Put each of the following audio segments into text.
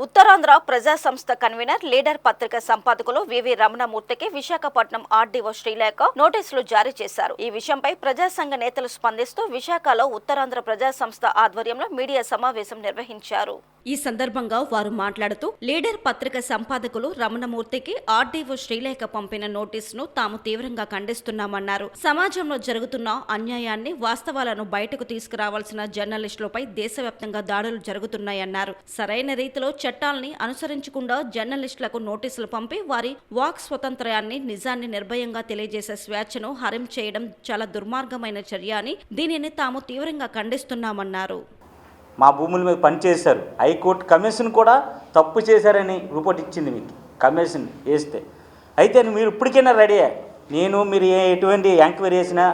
ఉత్తరాంధ్ర ప్రజా సంస్థ convener leader పత్రిక సంపాదకులు వివి రమణమూర్తికి విశాఖపట్నం ఆర్డీఓ శ్రీలేఖ నోటీసులు జారీ చేశారు. ఈ విషయంపై ప్రజా సంఘ నేతలు స్పందిస్తూ విశాఖలో ఉత్తరాంధ్ర ప్రజా సంస్థ ఆధ్వర్యంలో మీడియా సమావేశం నిర్వహించారు. ఈ సందర్భంగా వారు మాట్లాడుతూ లీడర్ పత్రిక సంపాదకులు రమణమూర్తికి ఆర్డీఓ శ్రీలేఖ పంపిన నోటీసును తాము తీవ్రంగా ఖండిస్తున్నామన్నారు. సమాజంలో జరుగుతున్న అన్యాయాన్ని, వాస్తవాలను బయటకు తీసుకురావాల్సిన జర్నలిస్టులపై దేశవ్యాప్తంగా దాడులు జరుగుతున్నాయన్నారు. సరైన రీతిలో చట్టాలని అనుసరించకుండా జర్నలిస్టులకు నోటీసులు పంపి వారి వాక్ స్వతంత్రాన్ని, నిజాన్ని నిర్భయంగా తెలియజేసే స్వేచ్ఛను హరం చేయడం చాలా దుర్మార్గమైన చర్య అని దీనిని తాము తీవ్రంగా ఖండిస్తున్నామన్నారు. మా భూముల మీద పనిచేశారు. హైకోర్టు కమిషన్ కూడా తప్పు చేశారని రిపోర్ట్ ఇచ్చింది. మీకు కమిషన్ వేస్తే అయితే మీరు ఇప్పటికైనా రెడీయే. మీరు ఎటువంటి ఎంక్వైరీ చేసినా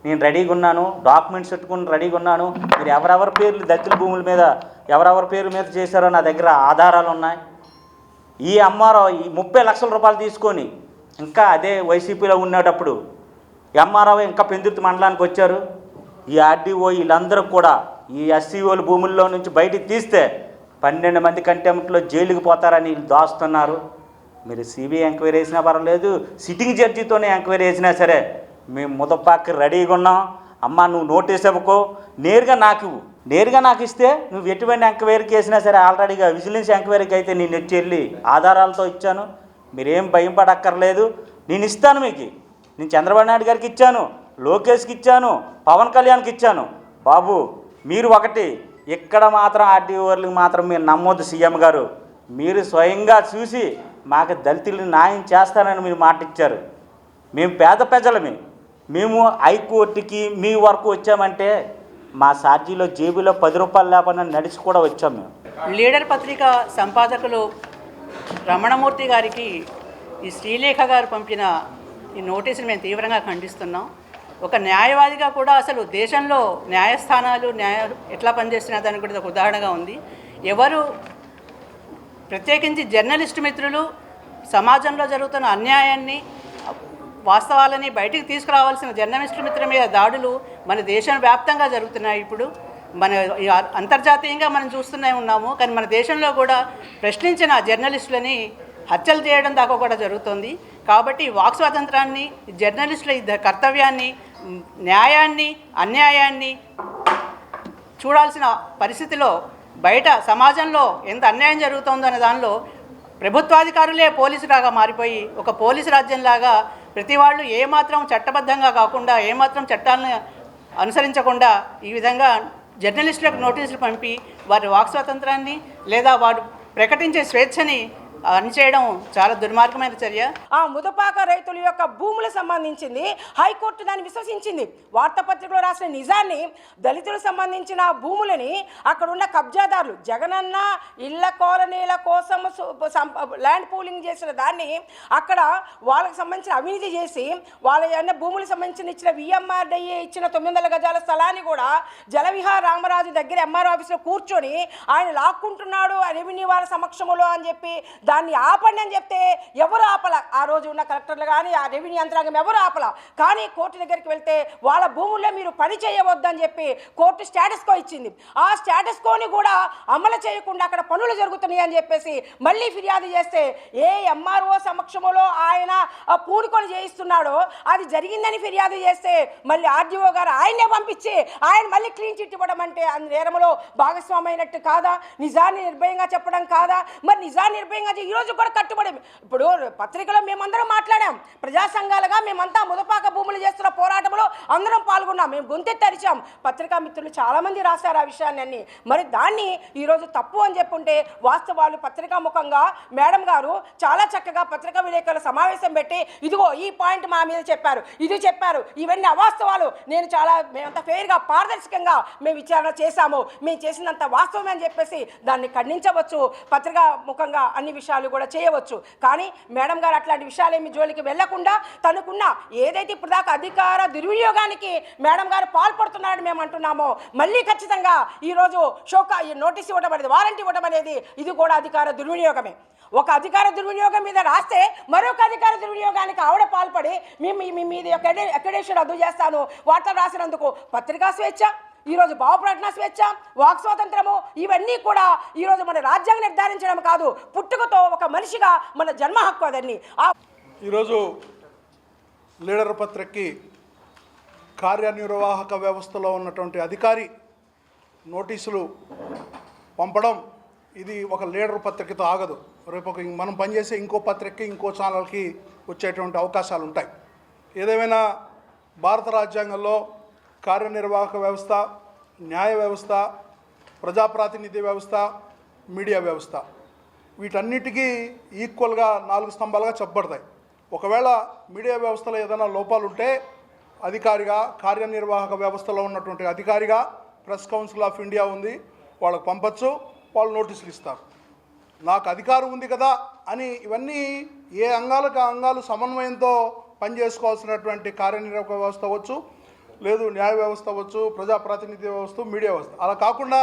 నేను రెడీగా ఉన్నాను, డాక్యుమెంట్స్ పెట్టుకుని రెడీగా ఉన్నాను. మీరు ఎవరెవరి పేర్లు దళితుల భూముల మీద ఎవరెవరి పేరు మీద చేశారో నా దగ్గర ఆధారాలు ఉన్నాయి. ఈ ఎంఆర్ఓ 30 లక్షల రూపాయలు తీసుకొని ఇంకా అదే వైసీపీలో ఉండేటప్పుడు ఎంఆర్ఓ ఇంకా పెందుర్తి మండలానికి వచ్చారు. ఈ ఆర్డీఓ వీళ్ళందరూ కూడా ఈ ఎస్సీఓల భూముల్లో నుంచి బయటికి తీస్తే 12 మంది కంటెంప్ట్లో జైలుకి పోతారని వీళ్ళు దాస్తున్నారు. మీరు సిబిఐ ఎంక్వైరీ చేసినా పర్వాలేదు, సిట్టింగ్ జడ్జితోనే ఎంక్వైరీ చేసినా సరే మేము ముదపాకి రెడీగా ఉన్నాం. అమ్మ నువ్వు నోటీస్ ఇవ్వకో, నేరుగా నాకు ఇస్తే నువ్వు ఎటువంటి ఎంక్వైరీకి వేసినా సరే, ఆల్రెడీగా విజిలెన్స్ ఎంక్వైరీకి అయితే నేను వచ్చి వెళ్ళి ఆధారాలతో ఇచ్చాను. మీరేం భయం పడక్కర్లేదు, నేను ఇస్తాను. నేను చంద్రబాబు నాయుడు గారికి ఇచ్చాను, లోకేష్కి ఇచ్చాను, పవన్ కళ్యాణ్కి ఇచ్చాను. బాబు మీరు ఒకటి ఇక్కడ మాత్రం ఆర్డీఓలకు మాత్రం మీరు నమ్మొద్దు. సీఎం గారు మీరు స్వయంగా చూసి మాకు దళితులను న్యాయం చేస్తానని మీరు మాట ఇచ్చారు. మేము పేద ప్రజలమే, మేము హైకోర్టుకి మీ వరకు వచ్చామంటే మా ఛార్జీలో జేబులో 10 రూపాయలు లేకుండా నడిచి కూడా వచ్చాం. మేము లీడర్ పత్రిక సంపాదకులు రమణమూర్తి గారికి ఈ శ్రీలేఖ గారు పంపిన ఈ నోటీసులు మేము తీవ్రంగా ఖండిస్తున్నాం. ఒక న్యాయవాదిగా కూడా అసలు దేశంలో న్యాయస్థానాలు ఎట్లా పనిచేస్తున్నా దానికి కూడా ఒక ఉదాహరణగా ఉంది. ఎవరు ప్రత్యేకించి జర్నలిస్టు మిత్రులు సమాజంలో జరుగుతున్న అన్యాయాన్ని, వాస్తవాలని బయటికి తీసుకురావాల్సిన జర్నలిస్టు మిత్రుల మీద దాడులు మన దేశం వ్యాప్తంగా జరుగుతున్నాయి. ఇప్పుడు మన అంతర్జాతీయంగా మనం చూస్తూనే ఉన్నాము. కానీ మన దేశంలో కూడా ప్రశ్నించిన జర్నలిస్టులని హత్యలు చేయడం దాకా కూడా జరుగుతుంది. కాబట్టి వాక్ స్వాతంత్రాన్ని, జర్నలిస్టుల కర్తవ్యాన్ని, న్యాయాన్ని, అన్యాయాన్ని చూడాల్సిన పరిస్థితిలో బయట సమాజంలో ఎంత అన్యాయం జరుగుతుందో అనే దానిలో ప్రభుత్వాధికారులే పోలీసులాగా మారిపోయి ఒక పోలీసు రాజ్యంలాగా ప్రతి వాళ్ళు ఏమాత్రం చట్టబద్ధంగా కాకుండా, ఏమాత్రం చట్టాలను అనుసరించకుండా ఈ విధంగా జర్నలిస్టులకు నోటీసులు పంపి వారి వాక్ స్వాతంత్రాన్ని లేదా వారు ప్రకటించే స్వేచ్ఛని అనిచేయడం చాలా దుర్మార్గమైన చర్య. ఆ ముదపాక రైతుల యొక్క భూములకు సంబంధించింది హైకోర్టు దాన్ని విశ్వసించింది. వార్తాపత్రికలో రాసిన నిజాన్ని, దళితులకు సంబంధించిన భూములని అక్కడ ఉన్న కబ్జాదారులు జగనన్న ఇళ్ల కాలనీల కోసం ల్యాండ్ పూలింగ్ చేసిన దాన్ని అక్కడ వాళ్ళకి సంబంధించిన అవినీతి చేసి వాళ్ళ భూములకు సంబంధించిన ఇచ్చిన విఎంఆర్డీఏ ఇచ్చిన 900 గజాల స్థలాన్ని కూడా జలవిహార్ రామరాజు దగ్గర ఎంఆర్ ఆఫీస్లో కూర్చొని ఆయన లాక్కుంటున్నాడు రెవెన్యూ వాళ్ళ సమక్షంలో అని చెప్పి దాన్ని ఆపండి అని చెప్తే ఎవరు ఆపల. ఆ రోజు ఉన్న కలెక్టర్లు కానీ ఆ రెవెన్యూ యంత్రాంగం ఎవరు ఆపల. కానీ కోర్టు దగ్గరికి వెళ్తే వాళ్ళ భూముల్లో మీరు పని చేయవద్దని చెప్పి కోర్టు స్టేటస్ కో ఇచ్చింది. ఆ స్టేటస్ కోని కూడా అమలు చేయకుండా అక్కడ పనులు జరుగుతున్నాయి అని చెప్పేసి మళ్ళీ ఫిర్యాదు చేస్తే ఏ ఎంఆర్ఓ సమక్షంలో ఆయన పూనుకొని చేయిస్తున్నాడో అది జరిగిందని ఫిర్యాదు చేస్తే మళ్ళీ ఆర్డీఓ గారు ఆయన్నే పంపించి ఆయన మళ్ళీ క్లీన్ చిట్ ఇవ్వడం అంటే నేరంలో భాగస్వామైనట్టు కాదా? నిజాన్ని నిర్భయంగా చెప్పడం కాదా? మరి నిజాన్ని నిర్భయంగా ఈరోజు కూడా కట్టుబడి ఇప్పుడు పత్రికలో మేమందరం మాట్లాడాం. ప్రజా సంఘాలుగా మేమంతా ముదపాక భూములు చేస్తున్న పోరాటంలో అందరం పాల్గొన్నాం. మేము గొంతెత్తి అరిచాం. పత్రికా మిత్రులు చాలామంది రాశారు ఆ విషయాన్ని అన్ని. మరి దాన్ని ఈరోజు తప్పు అని చెప్పుంటే వాస్తవాలు పత్రికా ముఖంగా మేడం గారు చాలా చక్కగా పత్రికా విలేకరుల సమావేశం పెట్టి ఇదిగో ఈ పాయింట్ మా మీద చెప్పారు, ఇది చెప్పారు, ఇవన్నీ అవాస్తవాలు, మేమంతా ఫెయిర్గా పారదర్శకంగా మేము విచారణ చేశాము, మేము చేసినంత వాస్తవమే అని చెప్పేసి దాన్ని ఖండించవచ్చు. పత్రికా ముఖంగా అన్ని విషయాలు కూడా చేయవచ్చు. కానీ మేడం గారు అట్లాంటి విషయాలేమి జోలికి వెళ్లకుండా తనకున్న ఏదైతే ఇప్పుడు దాకా అధికార దుర్వినియోగానికి మేడం గారు పాల్పడుతున్నారని మేము అంటున్నామో మళ్ళీ ఖచ్చితంగా ఈరోజు నోటీస్ ఇవ్వడం అనేది, వారంటీ ఇవ్వడం అనేది ఇది కూడా అధికార దుర్వినియోగమే. ఒక అధికార దుర్వినియోగం మీద రాస్తే మరొక అధికార దుర్వినియోగానికి ఆవిడ పాల్పడి మీ మీద అక్రెడిటేషన్ రద్దు చేస్తాను వార్తలు రాసినందుకు పత్రికా స్వేచ్ఛ ఈరోజు భావప్రకటన స్వేచ్ఛ, వాక్ స్వాతంత్రము ఇవన్నీ కూడా ఈరోజు మన రాజ్యాంగం నిర్ధారించడం కాదు, పుట్టుకతో ఒక మనిషిగా మన జన్మ హక్కు అదన్నీ. ఈరోజు లీడర్ పత్రికకి కార్యనిర్వాహక వ్యవస్థలో ఉన్నటువంటి అధికారి నోటీసులు పంపడం ఇది ఒక లీడర్ పత్రికతో ఆగదు. రేపు మనం పనిచేసే ఇంకో పత్రికకి ఇంకో ఛానల్కి వచ్చేటువంటి అవకాశాలు ఉంటాయి. ఏదేమైనా భారత రాజ్యాంగంలో కార్యనిర్వాహక వ్యవస్థ, న్యాయ వ్యవస్థ, ప్రజాప్రాతినిధ్య వ్యవస్థ, మీడియా వ్యవస్థ వీటన్నిటికీ ఈక్వల్గా 4 స్తంభాలుగా చెప్పబడతాయి. ఒకవేళ మీడియా వ్యవస్థలో ఏదైనా లోపాలు ఉంటే అధికారిగా, కార్యనిర్వాహక వ్యవస్థలో ఉన్నటువంటి అధికారిగా ప్రెస్ కౌన్సిల్ ఆఫ్ ఇండియా ఉంది, వాళ్ళకు పంపచ్చు, వాళ్ళు నోటీసులు ఇస్తారు. నాకు అధికారం ఉంది కదా అని ఇవన్నీ ఏ అంగాలకు ఆ అంగాలు సమన్వయంతో పనిచేసుకోవాల్సినటువంటి కార్యనిర్వాహక వ్యవస్థ అవ్వచ్చు, లేదు న్యాయ వ్యవస్థ అవ్వచ్చు, ప్రజాప్రాతినిధ్య వ్యవస్థ, మీడియా వ్యవస్థ. అలా కాకుండా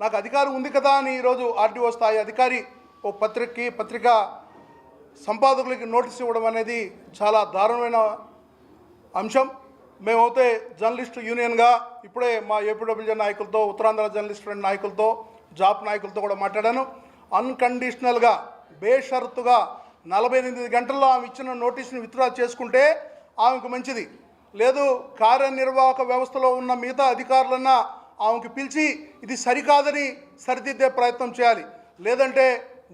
నాకు అధికారం ఉంది కదా అని ఈరోజు ఆర్టీఓ స్థాయి అధికారి ఓ పత్రికా సంపాదకులకి నోటీస్ ఇవ్వడం అనేది చాలా దారుణమైన అంశం. మేమైతే జర్నలిస్టు యూనియన్గా ఇప్పుడే మా ఏపీడబ్ల్యూజే నాయకులతో, ఉత్తరాంధ్ర జర్నలిస్ట్ ఫ్రెండ్ నాయకులతో, జాప్ నాయకులతో కూడా మాట్లాడాను. అన్కండిషనల్గా, బేషరతుగా 48 గంటల్లో ఆమె ఇచ్చిన నోటీస్ని విత్డ్రా చేసుకుంటే ఆమెకు మంచిది. లేదు కార్యనిర్వాహక వ్యవస్థలో ఉన్న మిగతా అధికారులన్నా ఆమెకు పిలిచి ఇది సరికాదని సరిదిద్దే ప్రయత్నం చేయాలి. లేదంటే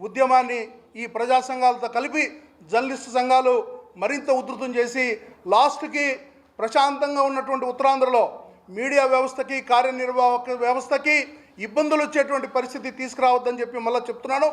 ఉద్యమాన్ని ఈ ప్రజా సంఘాలతో కలిపి జర్నలిస్టు సంఘాలు మరింత ఉధృతం చేసి లాస్ట్కి ప్రశాంతంగా ఉన్నటువంటి ఉత్తరాంధ్రలో మీడియా వ్యవస్థకి, కార్యనిర్వాహక వ్యవస్థకి ఇబ్బందులు వచ్చేటువంటి పరిస్థితి తీసుకురావద్దని చెప్పి మళ్ళీ చెప్తున్నాను.